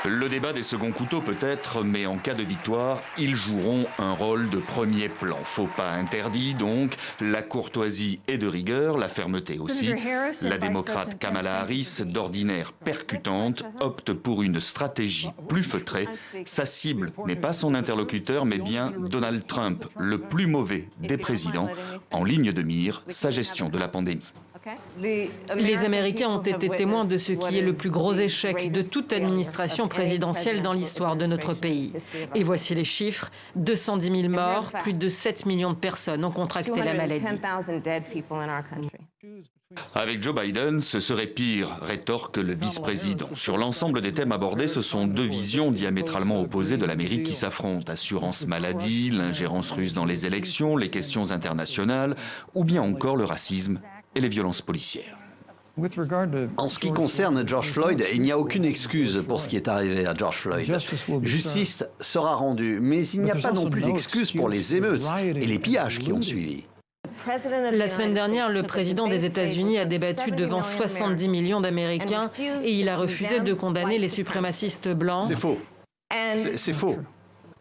Le débat des seconds couteaux peut-être, mais en cas de victoire, ils joueront un rôle de premier plan. Faux pas interdit donc, la courtoisie est de rigueur, la fermeté aussi. La démocrate Kamala Harris, d'ordinaire percutante, opte pour une stratégie plus feutrée. Sa cible n'est pas son interlocuteur, mais bien Donald Trump, le plus mauvais des présidents, en ligne de mire, sa gestion de la pandémie. Les Américains ont été témoins de ce qui est le plus gros échec de toute administration présidentielle dans l'histoire de notre pays. Et voici les chiffres. 210 000 morts, plus de 7 millions de personnes ont contracté la maladie. Avec Joe Biden, ce serait pire, rétorque le vice-président. Sur l'ensemble des thèmes abordés, ce sont deux visions diamétralement opposées de l'Amérique qui s'affrontent. Assurance maladie, l'ingérence russe dans les élections, les questions internationales, ou bien encore le racisme et les violences policières. En ce qui concerne George Floyd, il n'y a aucune excuse pour ce qui est arrivé à George Floyd. Justice sera rendue, mais il n'y a pas non plus d'excuse pour les émeutes et les pillages qui ont suivi. La semaine dernière, le président des États-Unis a débattu devant 70 millions d'Américains et il a refusé de condamner les suprémacistes blancs. C'est faux. C'est faux.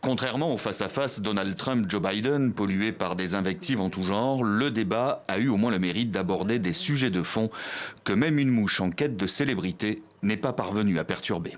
Contrairement au face-à-face Donald Trump-Joe Biden, pollué par des invectives en tout genre, le débat a eu au moins le mérite d'aborder des sujets de fond que même une mouche en quête de célébrité n'est pas parvenue à perturber.